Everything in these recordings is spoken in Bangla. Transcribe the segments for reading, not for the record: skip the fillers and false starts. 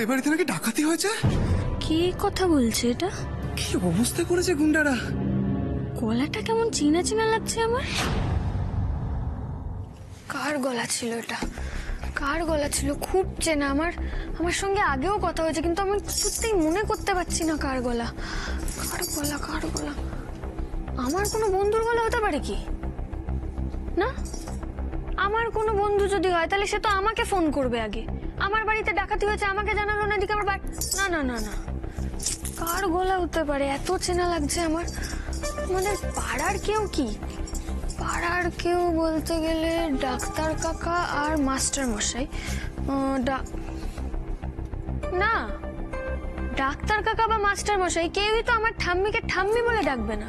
এ বাড়িতে নাকি ডাকাতি হয়েছে। কি কথা বলছে এটা? কি অবস্থা করেছে গুন্ডারা। গলাটা কেমন চিনা চিনা লাগছে আমার। কার গলা ছিল এটা? কার গলা ছিল? খুব চেনা। আমার সঙ্গে আগেও কথা হয়েছে, কিন্তু আমি কিছুতেই মনে করতে পারছি না কার গলা। কার গলা? কার গলা? আমার কোনো বন্ধুর গলা হতে পারে কি? না, আমার কোনো বন্ধু যদি হয় তাহলে সে তো আমাকে ফোন করবে আগে। আমার বাড়িতে ডাকাতি হয়েছে আমাকে জানালো না, এদিকে আমার না না না না, কার গলা হতে পারে? এত চেনা লাগছে আমার। আমাদের পাড়ার কেউ কি? পাড়ার কেউ বলতে গেলে ডাক্তার কাকা আর মাস্টার মশাই। না, ডাক্তার কাকা বা মাস্টার মশাই কেউই তো আমার ঠাম্মিকে ঠাম্মি বলে ডাকবে না।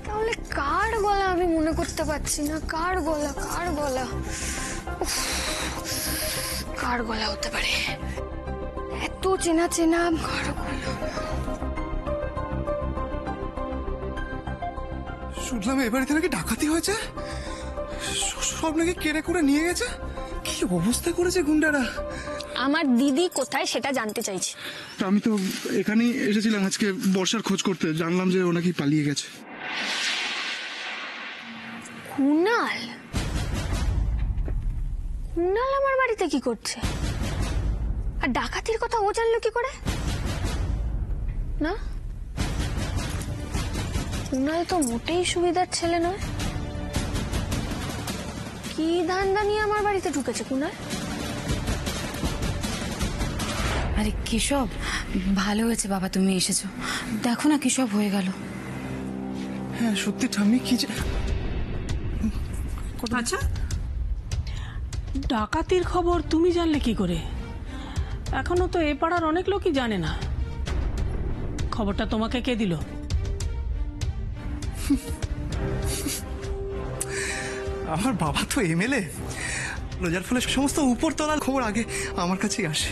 তাহলে কার গলা আমি মনে করতে পারছি না। কার গলা? কার গলা? কার গলা হতে পারে? এত চেনা চেনা। কার গলা? শুনলাম এ বাড়িতে নাকি ডাকাতি হয়েছে, সব নাকি কেড়ে করে নিয়ে গেছে। কি অবস্থা করেছে গুন্ডারা। আমার দিদি কোথায় সেটা জানতে চাইছি। আমি তো এখানেই এসেছিলাম আজকে বর্ষার খোঁজ করতে, জানলাম যে ও নাকি পালিয়ে গেছে। কুনাল? কুনাল আমার বাড়িতে কি করছে? আর ডাকাতির কথা ও জানলো কি করে? না, কুনাল তো মোটেই সুবিধার ছেলে নয়। কি ধান্দা নিয়ে আমার বাড়িতে ঢুকেছে কুনাল? আরে কেশব, ভালো হয়েছে বাবা তুমি এসেছো। দেখো না কি সব হয়ে গেল। হ্যাঁ সত্যি ঠাম্মি, কি যে। আচ্ছা, ডাকাতির খবর তুমি জানলে কি করে? এখনো তো এ পাড়ার অনেক লোকই জানে না। খবরটা তোমাকে কে দিল? আমার বাবা তো এমএলএ, যার ফলে সমস্ত উপরতলার খবর আগে আমার কাছেই আসে।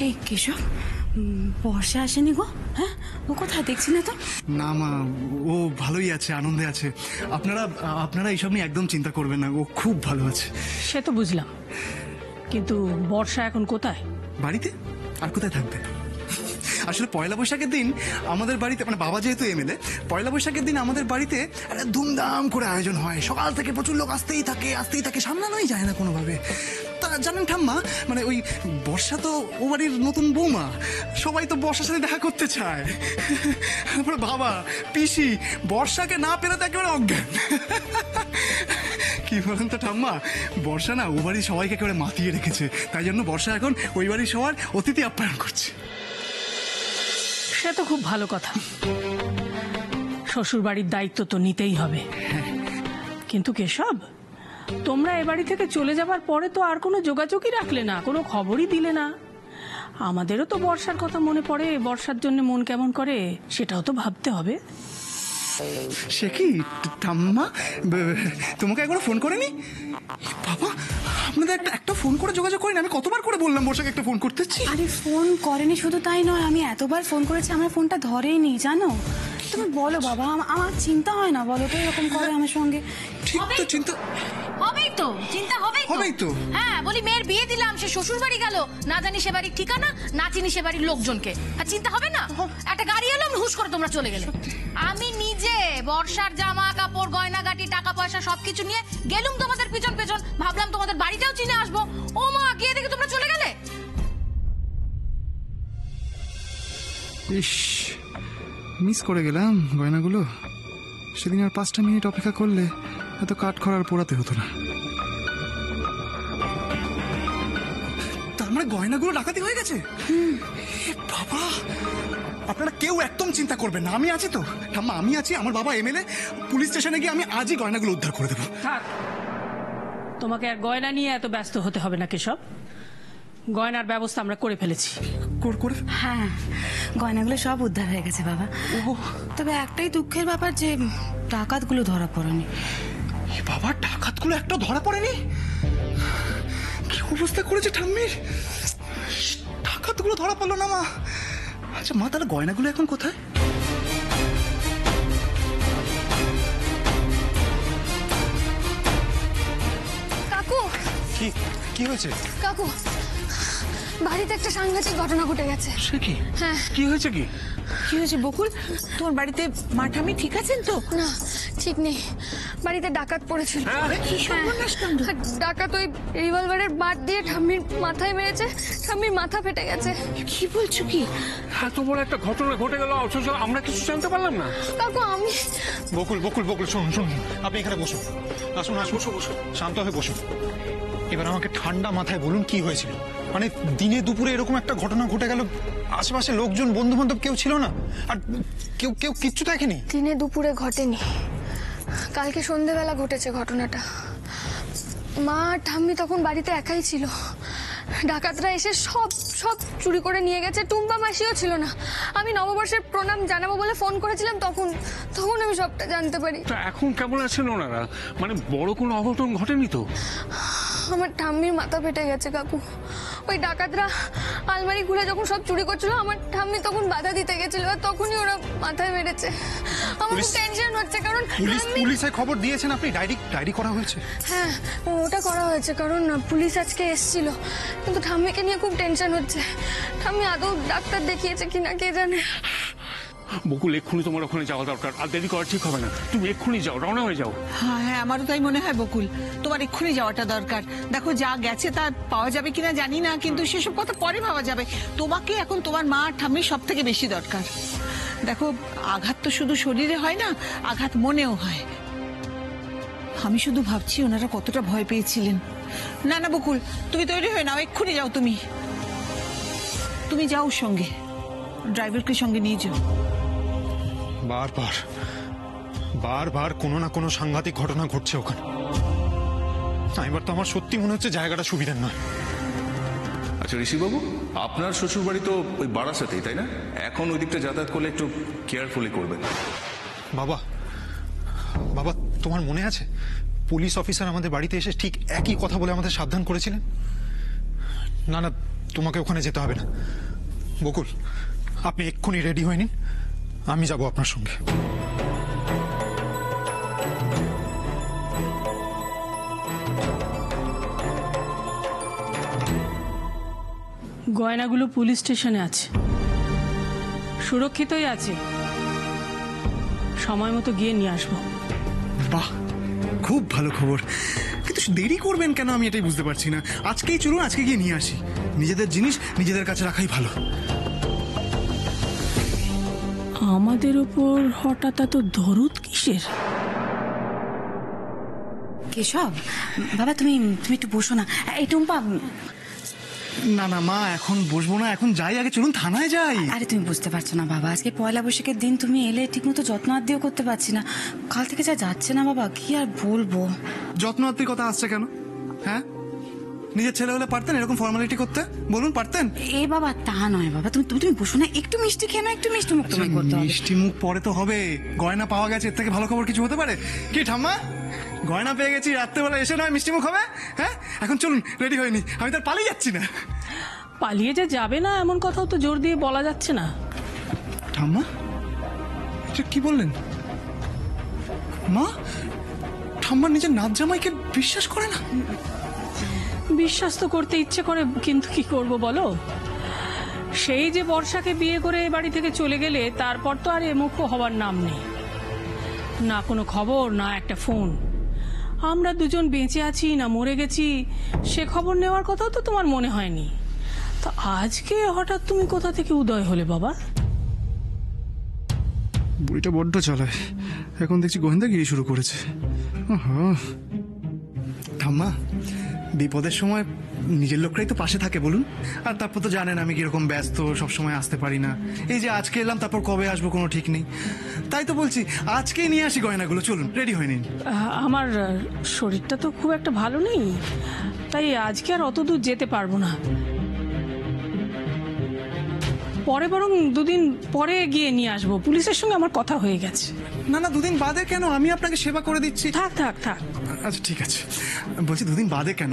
এই কেশব, বর্ষা আসেনি গো? হ্যাঁ, ও কোথায় দেখছি না তো। না মা, ও ভালোই আছে, আনন্দে আছে। আপনারা এইসব নিয়ে একদম চিন্তা করবেন না, ও খুব ভালো আছে। সে তো বুঝলাম, কিন্তু বর্ষা এখন কোথায়? বাড়িতে আর কোথায় থাকবে। আসলে পয়লা বৈশাখের দিন আমাদের বাড়িতে, মানে বাবা যেহেতু এমএলএ, পয়লা বৈশাখের দিন আমাদের বাড়িতে একটা ধুমধাম করে আয়োজন হয়। সকাল থেকে প্রচুর লোক আসতেই থাকে, সামলানোই যায় না কোনোভাবে। তা জানেন ঠাম্মা, মানে ওই বর্ষা তো ও বাড়ির নতুন বৌমা, সবাই তো বর্ষার সাথে দেখা করতে চায়। তারপরে বাবা, পিসি বর্ষাকে না পেলে তো একেবারে অজ্ঞান। কি বলেন তো ঠাম্মা, বর্ষা না ও বাড়ির সবাইকে একেবারে মাতিয়ে রেখেছে। তাই জন্য বর্ষা এখন ওই বাড়ির সবার অতিথি আপ্যায়ন করছে। সে তো খুব ভালো কথা। শ্বশুর বাড়ির দায়িত্ব তো নিতেই হবে। কিন্তু কেশব, তোমরা এ বাড়ি থেকে চলে যাবার পরে তো আর কোনো যোগাযোগই রাখলে না, কোনো খবরই দিলে না। আমাদেরও তো বর্ষার কথা মনে পড়ে, বর্ষার জন্য মন কেমন করে সেটাও তো ভাবতে হবে। সে কি ঠাম্মা, তোমাকে একবার ফোন করেনি? বাবা, আপনাদের একটা ফোন করে যোগাযোগ করেনি? আমি কতবার করে বললাম বর্ষাকে একটা ফোন করতে। আরে ফোন করেনি শুধু তাই নয়, আমি এতবার ফোন করেছি আমার ফোনটা ধরেনি, জানো? তুমি বলো বাবা, আমার চিন্তা হয় না? বলো তো এরকম করে আমার সঙ্গে। ঠিক তো, চিন্তা হবেই তো, চিন্তা হবেই তো। হ্যাঁ, বলি মেয়ের বিয়ে দিলাম, সে শ্বশুর বাড়ি গেল, না জানি সে বাড়ির ঠিকানা, না চিনি সে বাড়ির লোকজনকে, আর চিন্তা হবে না? একটা গাড়ি এলো, হুশ করে তোমরা চলে গেলে। আমি নিজে বর্ষার জামা কাপড় গয়নাগাটি টাকা পয়সা সবকিছু নিয়ে গেলুম তোমাদের পিছন পেছন, ভাবলাম তোমাদের বাড়িটাও চিনে আসবো। ও মা, গিয়ে দেখে তোমরা চলে গেলে। ইস, মিস করে গেলাম গয়নাগুলো। সেদিন আর 5টা মিনিট অপেক্ষা করলে এত কাঠ খড়ার পোড়াতে হতো না। তার মানে গয়নাগুলো ডাকাতি হয়ে গেছে। বাবা, আপনারা কেউ একদম চিন্তা করবেন না, আমি আছি তো ঠাম্মা, আমি আছি। আমার বাবা এমএলএ, পুলিশ স্টেশনে গিয়ে আমি আজই গয়নাগুলো উদ্ধার করে দেবো। থাক, তোমাকে আর গয়না নিয়ে এত ব্যস্ত হতে হবে না কেশব। গয়নার ব্যবস্থা আমরা করে ফেলেছি। করে হ্যাঁ, গয়নাগুলো সব উদ্ধার হয়ে গেছে বাবা। তবে একটাই দুঃখের ব্যাপার যে ডাকাতগুলো ধরা পড়েনি। বাবা, ডাকাতগুলো একটা ধরা পড়েনি? কি অবস্থা করেছে ঠাম্মির। ডাকাতগুলো ধরা পড়লো না মা। আচ্ছা মা, তাহলে গয়নাগুলো এখন কোথায়? কাকু, কি কি হয়েছে? কাকু, বাড়িতে একটা সাংঘাতিক ঘটনা ঘটে গেছে। সে কি? হ্যাঁ। কি হয়েছে কি? কি হয়েছে বকুল? তোমার বাড়িতে মা ঠাম্মি ঠিক আছেন তো? না, ঠিক নেই। বাড়িতে ডাকাত পড়েছিল। কি সর্বনাশ কাণ্ড! ডাকাত ওই রিভলভারের বাট দিয়ে ঠাম্মির মাথায় মেরেছে, ঠাম্মির মাথা ফেটে গেছে। কি বলছো কি? এত বড় একটা ঘটনা ঘটে গেল অথচ আমরা কিছু জানতে পারলাম না। কাকু, আমি বকুল বকুল বকুল শুনুন শুনুন, আপনি এখানে বসুন, আসুন আসুন, বসুন বসুন, শান্ত হয়ে বসুন। এবার আমাকে ঠান্ডা মাথায় বলুন কি হয়েছিল। মানে দিনে দুপুরে এরকম একটা ঘটনা ঘটে গেল, আশেপাশে লোকজন বন্ধু বান্ধব কেউ ছিল না, আর কেউ কেউ কিচ্ছু দেখেনি। দিনে দুপুরে ঘটেনি, কালকে সন্ধেবেলা ঘটেছে ঘটনাটা। মা আর ঠাম্মি তখন বাড়িতে একাই ছিল। ডাকাতরা এসে সব সব চুরি করে নিয়ে গেছে। টুম্পা মাসিও ছিল না। আমি নববর্ষের প্রণাম জানাবো বলে ফোন করেছিলাম, তখন তখন আমি সবটা জানতে পারি। তা এখন কেমন আছেন ওনারা? মানে বড় কোনো অঘটন ঘটেনি তো? আমার ঠাম্মির মাথা ফেটে গেছে কাকু। ওই ডাকাতরা আলমারি খুলে যখন সব চুরি করছিল, আমার ঠাম্মি তখন বাধা দিতে গেছিল, আর তখনই ওরা মাথায় মেরেছে। আমার খুব টেনশন হচ্ছে, কারণ পুলিশে খবর দিয়েছেন আপনি? ডায়েরি করা হয়েছে? হ্যাঁ, ওটা করা হয়েছে, কারণ পুলিশ আজকে এসেছিল। কিন্তু ঠাম্মিকে নিয়ে খুব টেনশন হচ্ছে। ঠাম্মি আদৌ ডাক্তার দেখিয়েছে কিনা কে জানে। বকুল, এক্ষুনি তোমার ওখানে যাওয়া দরকার। আর দেরি করা ঠিক হবে না। তুমি এক্ষুনি যাও, রওনা হয়ে যাও। হ্যাঁ হ্যাঁ, আমারও তাই মনে হয় বকুল। তোমার এক্ষুনি যাওয়াটা দরকার। দেখো, যা গেছে তা পাওয়া যাবে কিনা জানি না, কিন্তু সেসব কথা পরে ভাবা যাবে। তোমাকে এখন তোমার মা আর ঠাম্মির সব থেকে বেশি দরকার। দেখো, আঘাত তো শুধু শরীরে হয় না, আঘাত মনেও হয়। আমি শুধু ভাবছি ওনারা কতটা ভয় পেয়েছিলেন। না না বকুল, তুমি তৈরি হয়ে নাও, এক্ষুনি যাও। তুমি যাও ওর সঙ্গে, ড্রাইভারকে সঙ্গে নিয়ে যাও। বারবার বারবার কোনো না কোনো সাংঘাতিক ঘটনা ঘটছে ওখানে। এবার তো আমার সত্যি মনে হচ্ছে জায়গাটা সুবিধার নয়। আচ্ছা ঋষিবাবু, আপনার শ্বশুরবাড়ি তো ওই বারাসাতেই, তাই না? এখন ওই দিকটা যাতায়াত করলে একটু কেয়ারফুলি করবেন। বাবা বাবা, তোমার মনে আছে পুলিশ অফিসার আমাদের বাড়িতে এসে ঠিক একই কথা বলে আমাদের সাবধান করেছিলেন? না না, তোমাকে ওখানে যেতে হবে না। বকুল, আপনি এক্ষুনি রেডি হয়ে নিন, আমি যাব আপনার সঙ্গে। গয়নাগুলো পুলিশ স্টেশনে আছে, সুরক্ষিতই আছে। সময় মতো গিয়ে নিয়ে আসবো। বাহ, খুব ভালো খবর। কিন্তু দেরি করবেন কেন আমি এটাই বুঝতে পারছি না। আজকেই চলুন, আজকে গিয়ে নিয়ে আসি। নিজেদের জিনিস নিজেদের কাছে রাখাই ভালো। আমাদের ওপর হঠাৎ এত দরদ কিসের? কেশব, বাবা তুমি একটু বসো না। এই টুম্পা, না না মা, এখন বসবো না, এখন যাই, আগে চলুন থানায় যাই। আরে তুমি বুঝতে পারছো না বাবা, আজকে পয়লা বৈশাখের দিন তুমি এলে, ঠিক মতো যত্ন আত্মীয় করতে পারছি না। কাল থেকে যা যাচ্ছে না বাবা, কি আর বলবো। যত্ন আত্মীর কথা আসছে কেন? হ্যাঁ, নিজের ছেলে হলে পারতেন এরকম ফর্মালিটি করতে? বলুন, পারতেন? এ বাবা, তা নয় বাবা, তুমি বসো না, একটু মিষ্টি খেয়ে না, একটু মিষ্টি মুখ তুমি করতে হবে। মিষ্টি মুখ পরে তো হবে। গয়না পাওয়া গেছে, এর থেকে ভালো খবর কিছু হতে পারে? কি ঠাম্মা, গয়না পেয়ে গেছি, রাত্রেবেলা এসে নয় মিষ্টি মুখ হবে? হ্যাঁ, এখন চলুন, রেডি হয়নি, আমি তার পালিয়ে যাচ্ছি না। পালিয়ে যে যাবে না এমন কথাও তো জোর দিয়ে বলা যাচ্ছে না। ঠাম্মা, কি বললেন? মা, ঠাম্মা নিজের নাত জামাইকে বিশ্বাস করে না? বিশ্বাস তো করতে ইচ্ছে করে, কিন্তু কি করব বলো? সেই যে বর্ষাকে বিয়ে করে এ বাড়ি থেকে চলে গেলে, তারপর তো আর এমুখ হবার নাম নেই। না কোনো খবর, না একটা ফোন। আমরা দুজন বেঁচে আছি না মরে গেছি সে খবর নেওয়ার কথাও তো তোমার মনে হয়নি। তো আজকে হঠাৎ তুমি কোথা থেকে উদয় হলে বাবা? বুড়িটা বড্ড চালায়, এখন দেখছি গোয়েন্দাগিরি শুরু করেছে। ঠাম্মা, বিপদের সময় নিজের লোকরাই তো পাশে থাকে বলুন। আর তারপর তো জানেন আমি কিরকম ব্যস্ত, সবসময় আসতে পারি না। এই যে আজকে এলাম, তারপর কবে আসবো কোনো ঠিক নেই। তাই তো বলছি আজকেই নিয়ে আসি গয়নাগুলো, চলুন রেডি হয়ে নিন। আমার শরীরটা তো খুব একটা ভালো নেই, তাই আজকে আর অত দূর যেতে পারবো না। পরে বরং দুদিন পরে গিয়ে নিয়ে আসবো, পুলিশের সঙ্গে আমার কথা হয়ে গেছে। না না, দুদিন বাদে কেন? আমি আপনাকে সেবা করে দিচ্ছি। থাক থাক থাক। আচ্ছা ঠিক আছে, বলছি দুদিন বাদে কেন?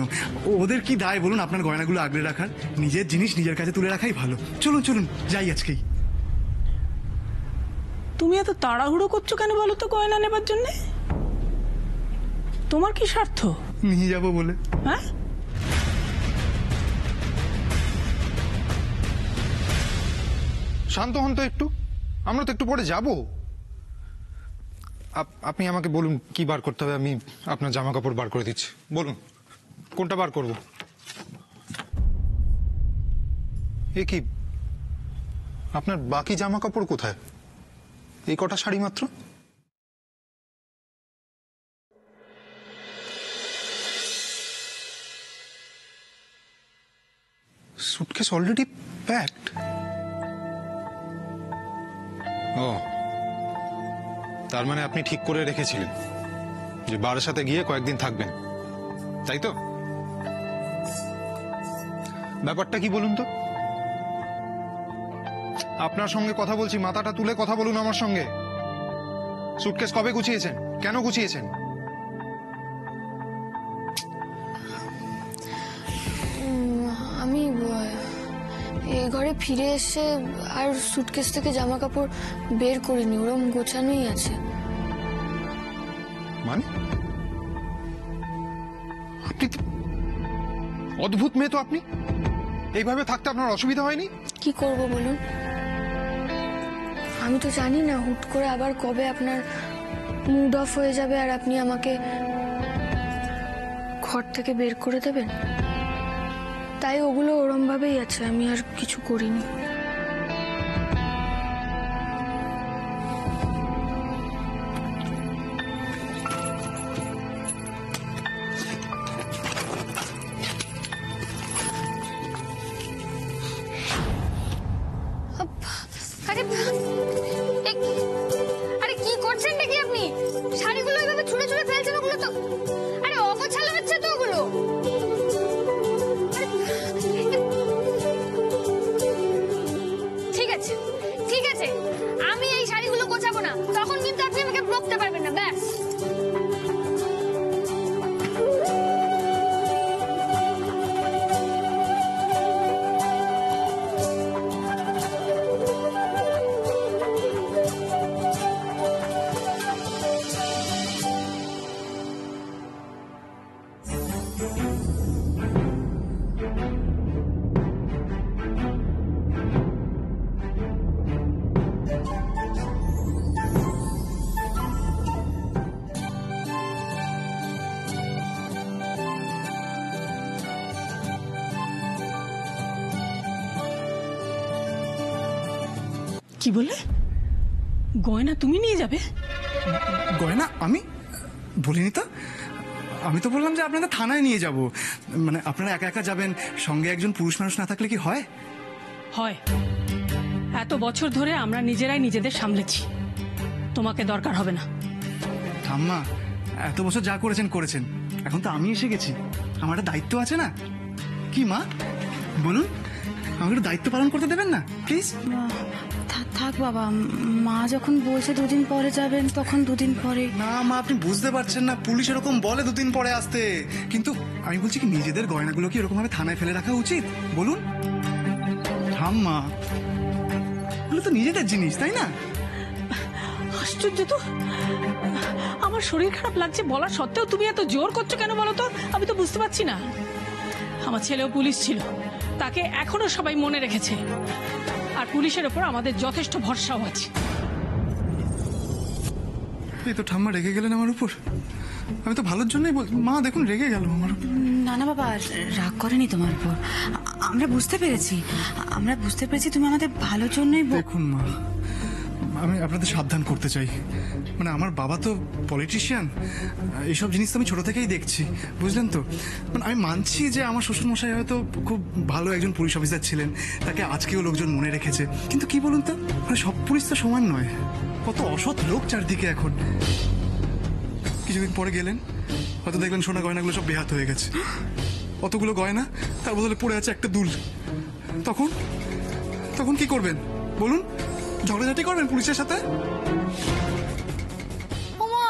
ওদের কি দায় বলুন আপনার গয়নাগুলো আগলে রাখার? নিজের জিনিস নিজের কাছে তুলে রাখাই ভালো। চলুন চলুন যাই আজকেই। তুমি এত তাড়াহুড়ো করছো কেন বলো তো গয়না নেবার জন্য? তোমার কি স্বার্থ? নিয়ে যাবো বলে। হ্যাঁ, শান্ত হন তো একটু, আমরা তো একটু পরে যাব। আপনি আমাকে বলুন কি বার করতে হবে, আমি আপনার জামা কাপড় বার করে দিচ্ছি। বলুন কোনটা বার করব? এ কি, আপনার বাকি জামা কাপড় কোথায়? এই কটা শাড়ি মাত্র। Suitcase already packed. ও, তার মানে আপনি ঠিক করে রেখেছিলেন যে বারাসাতে গিয়ে কয়েকদিন থাকবেন, তাই তো? ব্যাপারটা কি বলুন তো? আপনার সঙ্গে কথা বলছি, মাথাটা তুলে কথা বলুন আমার সঙ্গে। সুটকেস কবে গুছিয়েছেন? কেন গুছিয়েছেন? আমি এই ঘরে ফিরে এসে আর সুটকেস থেকে জামা কাপড় বের করিনি, ওরম গোছানোই আছে। মানে আপনি অদ্ভুত মেয়ে তো। আপনি এইভাবে থাকতে আপনার অসুবিধা হয়নি? কি করব বলুন, আমি তো জানি না হুট করে আবার কবে আপনার মুড অফ হয়ে যাবে আর আপনি আমাকে ঘর থেকে বের করে দেবেন। তাই ওগুলো ওরম ভাবেই আছে, আমি আর কিছু করিনি। আরে কি করছেন নাকি আপনি? শাড়িগুলো এভাবে ছুঁড়ে ছুঁড়ে ফেলছেন, ওগুলো তো আরে অগোছালো হচ্ছে তো ওগুলো। ঠিক আছে ঠিক আছে, আমি এই শাড়িগুলো গোছাবো না, তখন কিন্তু আপনি আমাকে বকতে পারবেন না, ব্যাস। কি বলে? গয়না তুমি নিয়ে যাবে? গয়না আমি বলিনি তো। আমি তো বললাম যে আপনাদের থানায় নিয়ে যাব, মানে আপনারা একা একা যাবেন, সঙ্গে একজন পুরুষ মানুষ না থাকলে কি হয়? হয়, এত বছর ধরে আমরা নিজেরাই নিজেদের সামলেছি, তোমাকে দরকার হবে না। ঠাম্মা, এত বছর যা করেছেন করেছেন, এখন তো আমি এসে গেছি, আমার একটা দায়িত্ব আছে না? কি মা বলুন, আমাকে একটু দায়িত্ব পালন করতে দেবেন না প্লিজ? থাক বাবা, মা যখন বলছে দুদিন পরে যাবেন তখন দুদিন পরে। না মা, আপনি বুঝতে পারছেন না, পুলিশ এরকম বলে দুদিন পরে আসতে, কিন্তু আমি বলছি কি নিজেদের গয়নাগুলো কি এরকম ভাবে থানায় ফেলে রাখা উচিত বলুন? ঠাম্মা, এগুলো তো নিজেদের জিনিস, তাই না? আশ্চর্য তো, আমার শরীর খারাপ লাগছে বলার সত্ত্বেও তুমি এত জোর করছো কেন বলো তো? আমি তো বুঝতে পারছি না। আমার ছেলেও পুলিশ ছিল, তাকে এখনো সবাই মনে রেখেছে, আর পুলিশের ওপর আমাদের যথেষ্ট ভরসাও আছে। এই তো ঠাম্মা রেগে গেলেন আমার উপর। আমি তো ভালোর জন্যই বল, মা দেখুন রেগে গেল আমার উপর। না না বাবা, রাগ করেনি তোমার উপর, আমরা বুঝতে পেরেছি তুমি আমাদের ভালোর জন্যই। দেখুন মা, আমি আপনাদের সাবধান করতে চাই, মানে আমার বাবা তো পলিটিশিয়ান, এইসব জিনিস তো আমি ছোট থেকেই দেখছি, বুঝলেন তো? মানে আমি মানছি যে আমার শ্বশুরমশাই হয়তো খুব ভালো একজন পুলিশ অফিসার ছিলেন, তাকে আজকেও লোকজন মনে রেখেছে, কিন্তু কি বলুন তো, মানে সব পুলিশ তো সমান নয়, কত অসৎ লোক চারদিকে এখন। কিছুদিন পরে গেলেন, হয়তো দেখলেন সোনা গয়নাগুলো সব বেহাত হয়ে গেছে, অতগুলো গয়না তার বদলে পড়ে আছে একটা দুল। তখন তখন কি করবেন বলুন? ঝগড়াঝাটি করবেন পুলিশের সাথে? ওমা,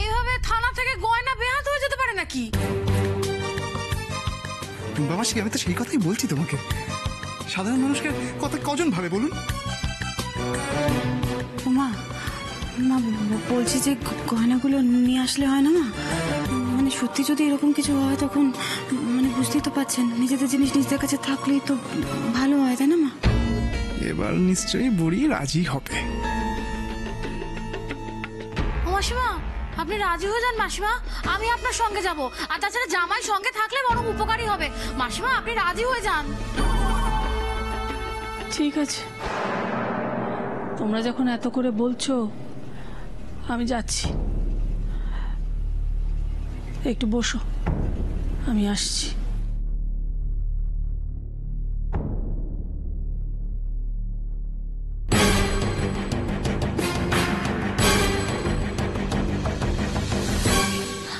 এভাবে থানা থেকে গয়না বেহাত হয়ে যেতে পারে নাকি? বাবা, আমি তো সেই কথাই বলছি তোমাকে, সাধারণ মানুষকে কজন ভাবে বলুন? মা মা বলছি যে গয়নাগুলো নিয়ে আসলে হয় না মা? মানে সত্যি যদি এরকম কিছু হয় তখন মানে বুঝতেই তো পাচ্ছেন, নিজেদের জিনিস নিজেদের কাছে থাকলেই তো ভালো হয়, তাই না মা? এবার নিশ্চয়ই বুড়ি রাজি হবে। ও মাসিমা, আপনি রাজি হয়ে যান মাসিমা, আমি আপনার সঙ্গে যাব। আর তাছাড়া জামাই সঙ্গে থাকলে বরং উপকারী হবে। মাসিমা, আপনি রাজি হয়ে যান। ঠিক আছে, তোমরা যখন এত করে বলছো আমি যাচ্ছি। একটু বসো, আমি আসছি।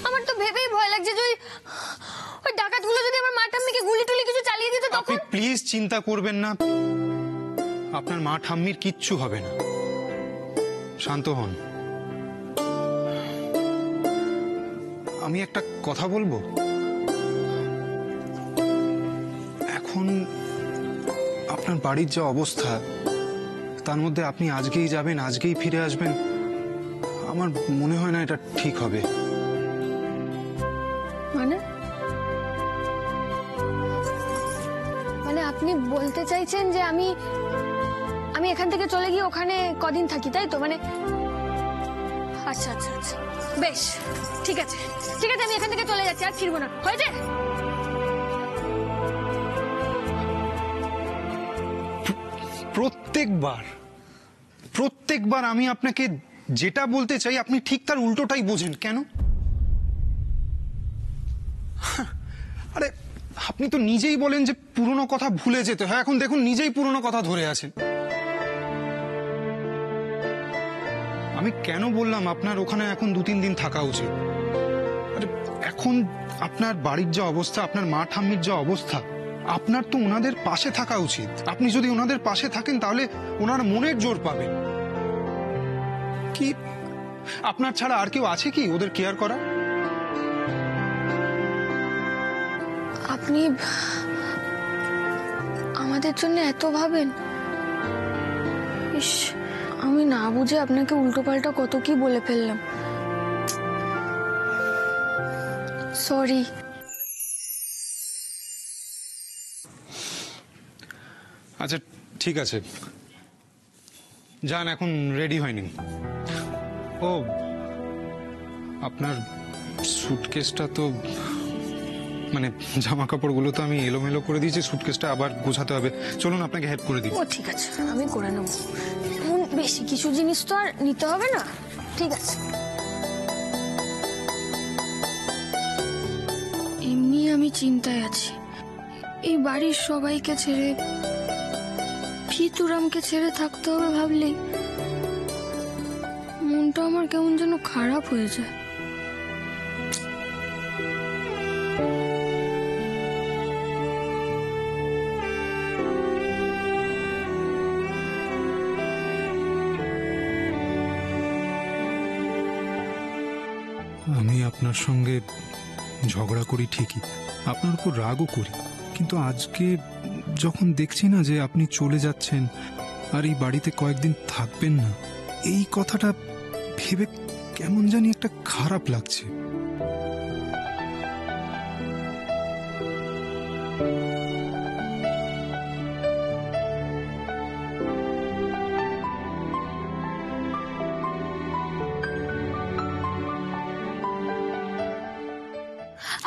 আমার তো ভেবেই ভয় লাগছে যে ওই ডাকাতগুলো যদি আমার মা ঠাম্মিকে গুলি টুলি কিছু চালিয়ে দিত আপনি তখন। প্লিজ চিন্তা করবেন না, আপনার মা ঠাম্মির কিচ্ছু হবে না, শান্ত হন। আমি একটা কথা বলবো, এখন আপনার বাড়ির যে অবস্থা, তার মধ্যে আপনি আজকেই যাবেন আজকেই ফিরে আসবেন, আমার মনে হয় না এটা ঠিক হবে। মানে মানে আপনি বলতে চাইছেন যে আমি এখান থেকে চলে গিয়ে ওখানে কদিন থাকি, তাই তো? মানে আচ্ছা আচ্ছা আচ্ছা, বেশ, ঠিক আছে ঠিক আছে, আমি এখান থেকে চলে যাচ্ছি, আর ফিরবো না, হয়েছে? প্রত্যেকবার আমি আপনাকে যেটা বলতে চাই আপনি ঠিক তার উল্টোটাই বোঝেন কেন? আরে আপনি তো নিজেই বলেন যে পুরনো কথা ভুলে যেতে হয়, এখন দেখুন নিজেই পুরনো কথা ধরে আছেন। আমি কেন বললাম আপনার ওখানে এখন 2-3 দিন থাকা উচিত? আরে এখন আপনার বাড়ির যা অবস্থা, আপনার মা ঠাম্মির যা অবস্থা, আপনার তো ওনাদের পাশে থাকা উচিত। আপনি যদি ওনাদের পাশে থাকেন তাহলে ওনার মনের জোর পাবেন। কি আপনার ছাড়া আর কেউ আছে কি ওদের কেয়ার করা? আপনি আমাদের জন্য এত ভাবেন? ইস, আমি না বুঝে আপনাকে উল্টোপাল্টা কত কি বলে ফেললাম, সরি। আচ্ছা ঠিক আছে, যান, এখন রেডি হয়নি। ও আপনার সুটকেসটা তো, মানে জামা কাপড়গুলো তো আমি এলোমেলো করে দিয়েছি, সুটকেসটা আবার গোছাতে হবে। চলুন আপনাকে হেল্প করে দিই। ও ঠিক আছে, আমি করে নেব। এমন বেশি কিছু জিনিস তো আর নিতে হবে না, ঠিক আছে। এমনি আমি চিন্তায় আছি, এই বাড়ির সবাইকে ছেড়ে, ফিতুরামকে ছেড়ে থাকতে হবে ভাবলেই মনটা আমার কেমন যেন খারাপ হয়ে যায়। আমি আপনার সঙ্গে ঝগড়া করি ঠিকই, আপনার উপর রাগও করি, কিন্তু আজকে যখন দেখছি না যে আপনি চলে যাচ্ছেন আর এই বাড়িতে কয়েকদিন থাকবেন না, এই কথাটা ভেবে কেমন জানি একটা খারাপ লাগছে।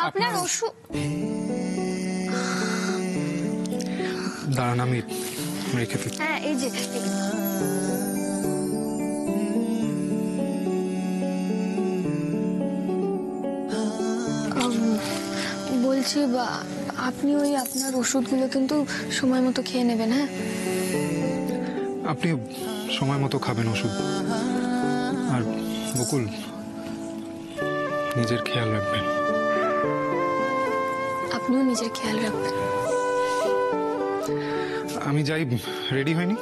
আপনার ওষুধ, দাঁড়ান আমি রেখে দিই। হ্যাঁ এই যে, বলছি বা আপনি ওই আপনার ওষুধগুলো কিন্তু সময় মতো খেয়ে নেবেন। হ্যাঁ, আপনি সময় মতো খাবেন ওষুধ, আর বকুল নিজের খেয়াল রাখবেন। আপনিও নিজের খেয়াল রাখবেন। আমি যাই, রেডি হয়নি।